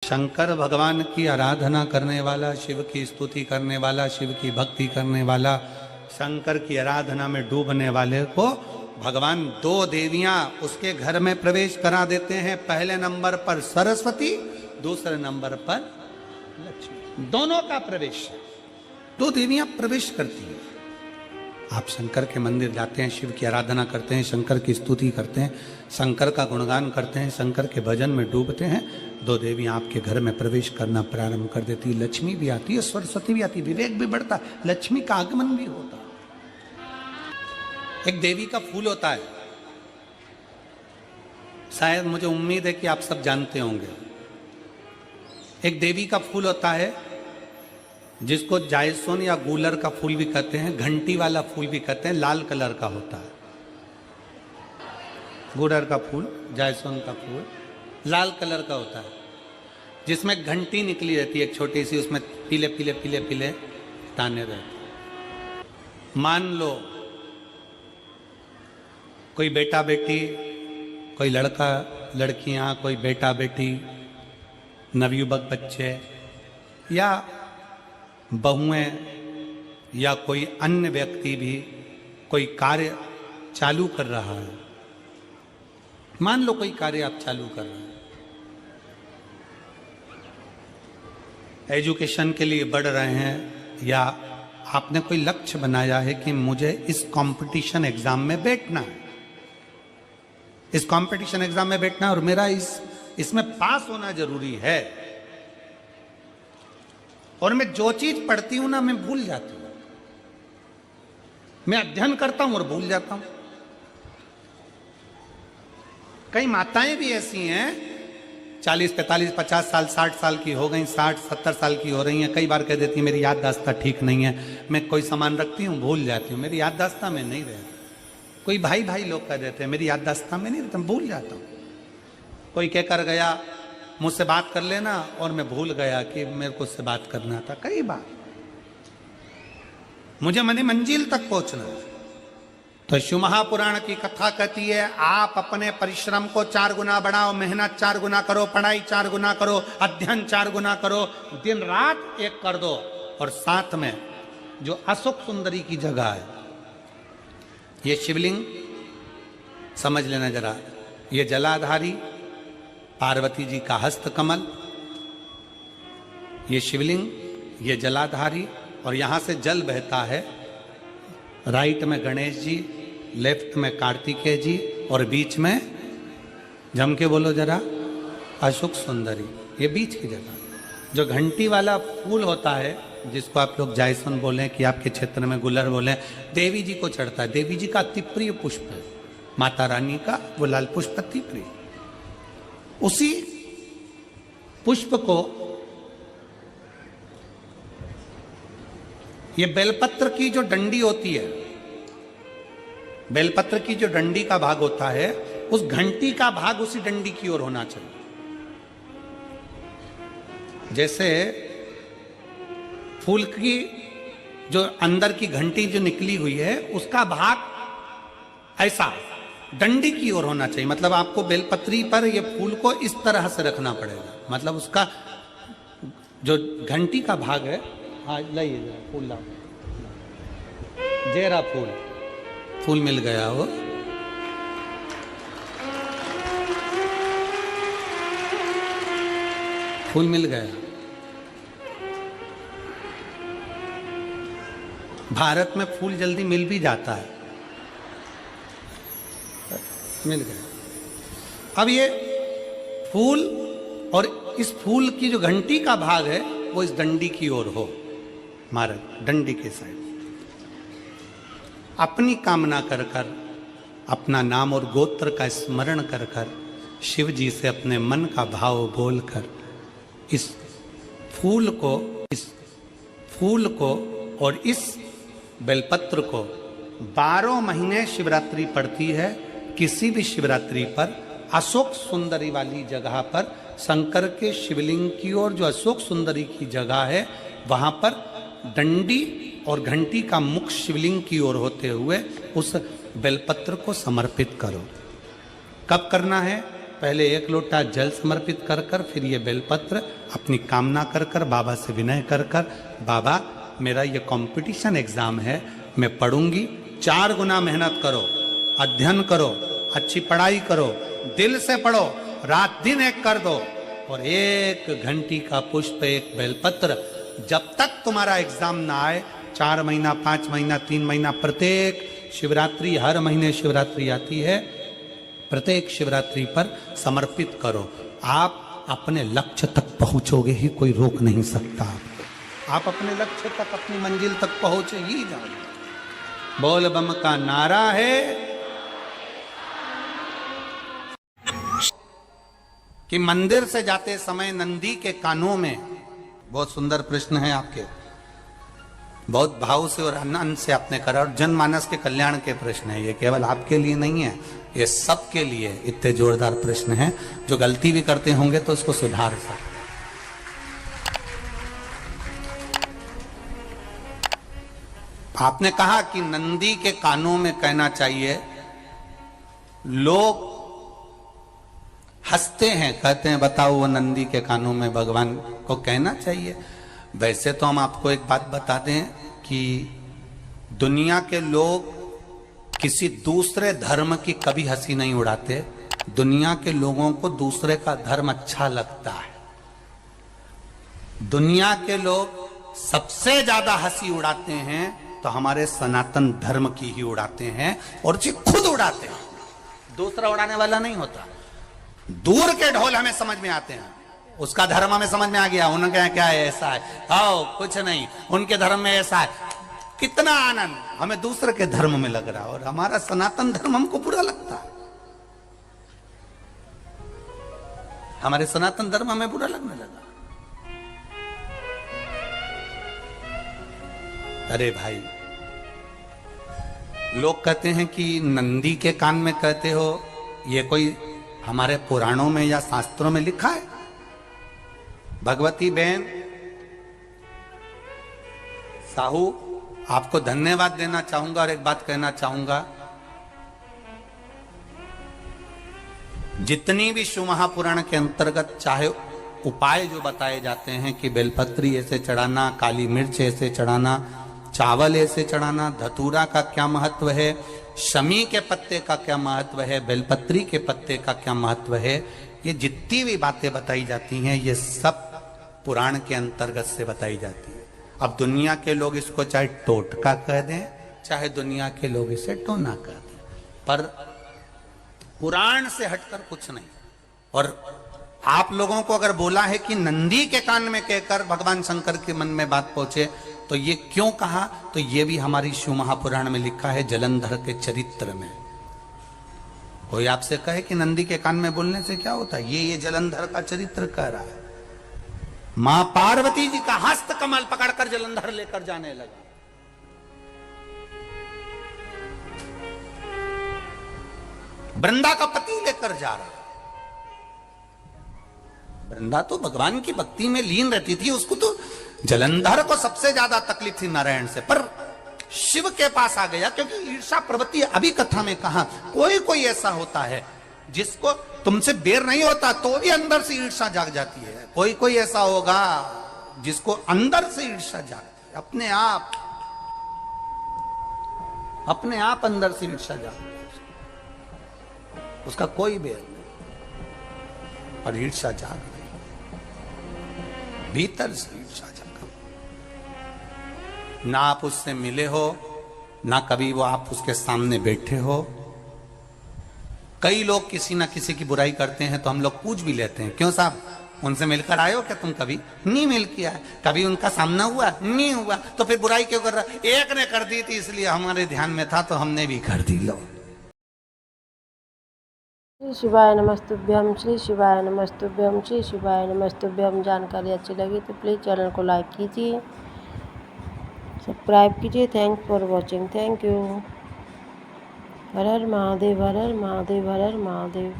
शंकर भगवान की आराधना करने वाला, शिव की स्तुति करने वाला, शिव की भक्ति करने वाला, शंकर की आराधना में डूबने वाले को भगवान दो देवियां उसके घर में प्रवेश करा देते हैं। पहले नंबर पर सरस्वती, दूसरे नंबर पर लक्ष्मी। दोनों का प्रवेश, दो देवियां प्रवेश करती हैं। आप शंकर के मंदिर जाते हैं, शिव की आराधना करते हैं, शंकर की स्तुति करते हैं, शंकर का गुणगान करते हैं, शंकर के भजन में डूबते हैं, दो देवियां आपके घर में प्रवेश करना प्रारंभ कर देती है। लक्ष्मी भी आती है, सरस्वती भी आती है, विवेक भी बढ़ता है, लक्ष्मी का आगमन भी होता है। एक देवी का फूल होता है, शायद मुझे उम्मीद है कि आप सब जानते होंगे। एक देवी का फूल होता है जिसको जायसोन या गूलर का फूल भी कहते हैं, घंटी वाला फूल भी कहते हैं, लाल कलर का होता है। गूलर का फूल, जायसोन का फूल लाल कलर का होता है, जिसमें घंटी निकली रहती है एक छोटी सी, उसमें पीले पीले पीले पीले दाने रहते। मान लो कोई बेटा बेटी, कोई लड़का लड़कियां, कोई बेटा बेटी, नवयुवक बच्चे या बहुएं या कोई अन्य व्यक्ति भी कोई कार्य चालू कर रहा है। मान लो कोई कार्य आप चालू कर रहे हैं, एजुकेशन के लिए बढ़ रहे हैं, या आपने कोई लक्ष्य बनाया है कि मुझे इस कंपटीशन एग्जाम में बैठना है, इस कंपटीशन एग्जाम में बैठना और मेरा इसमें पास होना जरूरी है, और मैं जो चीज पढ़ती हूं ना मैं भूल जाती हूं, मैं अध्ययन करता हूं और भूल जाता हूं। कई माताएं भी ऐसी हैं 40, 45, 50 साल, 60 साल की हो गई, 60, 70 साल की हो रही हैं, कई बार कह देती हैं मेरी याददाश्त ठीक नहीं है, मैं कोई सामान रखती हूं भूल जाती हूं, मेरी याददाश्त में नहीं रहती। कोई भाई लोग कह देते हैं मेरी याददाश्त में नहीं रहता, भूल जाता हूं। कोई कहकर गया मुझसे बात कर लेना और मैं भूल गया कि मेरे को उससे बात करना था। कई बार मुझे मनी मंजिल तक पहुंचना है। तो शिव महापुराण की कथा कहती है आप अपने परिश्रम को 4 गुना बढ़ाओ, मेहनत 4 गुना करो, पढ़ाई 4 गुना करो, अध्ययन 4 गुना करो, दिन रात एक कर दो। और साथ में जो अशोक सुंदरी की जगह है, ये शिवलिंग समझ लेना जरा, ये जलाधारी पार्वती जी का हस्त कमल, ये शिवलिंग, ये जलाधारी, और यहां से जल बहता है। राइट में गणेश जी, लेफ्ट में कार्तिकेय जी, और बीच में जम के बोलो जरा अशोक सुंदरी। ये बीच की जगह जो घंटी वाला फूल होता है, जिसको आप लोग जायसोन बोलें कि आपके क्षेत्र में गुलर बोलें, देवी जी को चढ़ता है। देवी जी का अति प्रिय पुष्प है, माता रानी का वो लाल पुष्प अति प्रिय। उसी पुष्प को ये बेलपत्र की जो डंडी होती है, बेलपत्र की जो डंडी का भाग होता है, उस घंटी का भाग उसी डंडी की ओर होना चाहिए। जैसे फूल की जो अंदर की घंटी जो निकली हुई है, उसका भाग ऐसा डंडी की ओर होना चाहिए। मतलब आपको बेलपत्री पर ये फूल को इस तरह से रखना पड़ेगा, मतलब उसका जो घंटी का भाग है। हाँ लाइए फूल लाओ, जेरा फूल मिल गया वो। फूल मिल गया। भारत में फूल जल्दी मिल भी जाता है, मिल गया। अब ये फूल और इस फूल की जो घंटी का भाग है वो इस डंडी की ओर हो, हमारे डंडी के साइड। अपनी कामना कर कर, अपना नाम और गोत्र का स्मरण कर कर, शिव जी से अपने मन का भाव बोलकर इस फूल को और इस बेलपत्र को 12 महीने शिवरात्रि पड़ती है। किसी भी शिवरात्रि पर अशोक सुंदरी वाली जगह पर, शंकर के शिवलिंग की ओर जो अशोक सुंदरी की जगह है, वहां पर डंडी और घंटी का मुख शिवलिंग की ओर होते हुए उस बेलपत्र को समर्पित करो। कब करना है? पहले 1 लोटा जल समर्पित कर कर फिर ये बेलपत्र अपनी कामना कर कर बाबा से विनय कर कर, बाबा मेरा ये कंपटीशन एग्जाम है, मैं पढ़ूंगी, 4 गुना मेहनत करो, अध्ययन करो, अच्छी पढ़ाई करो, दिल से पढ़ो, रात दिन एक कर दो, और 1 घंटी का पुष्प, 1 बेलपत्र, जब तक तुम्हारा एग्जाम ना आए, 4 महीना, 5 महीना, 3 महीना, प्रत्येक शिवरात्रि, हर महीने शिवरात्रि आती है, प्रत्येक शिवरात्रि पर समर्पित करो। आप अपने लक्ष्य तक पहुंचोगे ही, कोई रोक नहीं सकता। आप अपने लक्ष्य तक, अपनी मंजिल तक पहुंचे ही जाओगे। बोल बम का नारा है कि मंदिर से जाते समय नंदी के कानों में, बहुत सुंदर प्रश्न है आपके, बहुत भाव से और आनंद से आपने करा, और जनमानस के कल्याण के प्रश्न है ये, केवल आपके लिए नहीं है, ये सबके लिए इतने जोरदार प्रश्न हैं। जो गलती भी करते होंगे तो उसको सुधार सकते। आपने कहा कि नंदी के कानों में कहना चाहिए, लोग हंसते हैं, कहते हैं बताओ वो नंदी के कानों में भगवान को कहना चाहिए। वैसे तो हम आपको एक बात बता दें कि दुनिया के लोग किसी दूसरे धर्म की कभी हंसी नहीं उड़ाते। दुनिया के लोगों को दूसरे का धर्म अच्छा लगता है। दुनिया के लोग सबसे ज्यादा हंसी उड़ाते हैं तो हमारे सनातन धर्म की ही उड़ाते हैं, और जी खुद उड़ाते हैं, दूसरा उड़ाने वाला नहीं होता। दूर के ढोल हमें समझ में आते हैं, उसका धर्म हमें समझ में आ गया, उनके क्या है, ऐसा है, आओ कुछ नहीं, उनके धर्म में ऐसा है, कितना आनंद हमें दूसरे के धर्म में लग रहा है, और हमारा सनातन धर्म हमको बुरा लगता है। हमारे सनातन धर्म हमें बुरा लगने लगा। अरे भाई, लोग कहते हैं कि नंदी के कान में कहते हो, ये कोई हमारे पुराणों में या शास्त्रों में लिखा है? भगवती बहन साहू, आपको धन्यवाद देना चाहूंगा और एक बात कहना चाहूंगा, जितनी भी शिव महापुराण के अंतर्गत चाहे उपाय जो बताए जाते हैं कि बेलपत्री ऐसे चढ़ाना, काली मिर्च ऐसे चढ़ाना, चावल ऐसे चढ़ाना, धतूरा का क्या महत्व है, शमी के पत्ते का क्या महत्व है, बेलपत्री के पत्ते का क्या महत्व है, ये जितनी भी बातें बताई जाती हैं ये सब पुराण के अंतर्गत से बताई जाती है। अब दुनिया के लोग इसको चाहे टोटका कह दें, चाहे दुनिया के लोग इसे टोना कह दें, पर पुराण से हटकर कुछ नहीं। और आप लोगों को अगर बोला है कि नंदी के कान में कहकर भगवान शंकर के मन में बात पहुंचे, तो ये क्यों कहा, तो ये भी हमारी शिव महापुराण में लिखा है, जलंधर के चरित्र में। कोई आपसे कहे कि नंदी के कान में बोलने से क्या होता है, ये जलंधर का चरित्र कह रहा है। मां पार्वती जी का हस्त कमल पकड़कर जलंधर लेकर जाने लगा। वृंदा का पति लेकर जा रहा। वृंदा तो भगवान की भक्ति में लीन रहती थी, उसको तो जलंधर को सबसे ज्यादा तकलीफ थी नारायण से, पर शिव के पास आ गया, क्योंकि ईर्षा प्रवृत्ति, अभी कथा में कहा, कोई कोई ऐसा होता है जिसको तुमसे बेर नहीं होता तो भी अंदर से ईर्षा जाग जाती है। कोई कोई ऐसा होगा जिसको अंदर से ईर्षा जागती है, अपने आप अंदर से ईर्षा जागती है, उसका कोई बेर नहीं, और ईर्षा जाग रही, भीतर से ईर्षा जाग। ना आप उससे मिले हो, ना कभी वो आप उसके सामने बैठे हो। कई लोग किसी ना किसी की बुराई करते हैं तो हम लोग पूछ भी लेते हैं, क्यों साहब उनसे मिलकर आए हो क्या तुम? कभी नहीं मिल किया है, कभी उनका सामना हुआ नहीं हुआ, तो फिर बुराई क्यों कर रहा? एक ने कर दी थी इसलिए हमारे ध्यान में था तो हमने भी कर दी। लो, श्री शिवाय नमस्तुभ्यम, श्री शिवाय नमस्तुभ्यम, श्री शिवाय नमस्तुभ्यम। जानकारी अच्छी लगी तो प्लीज़ चैनल को लाइक कीजिए, सब्सक्राइब कीजिए। Thanks for watching, thank you. Her her Mahadev, her her Mahadev, her her Mahadev.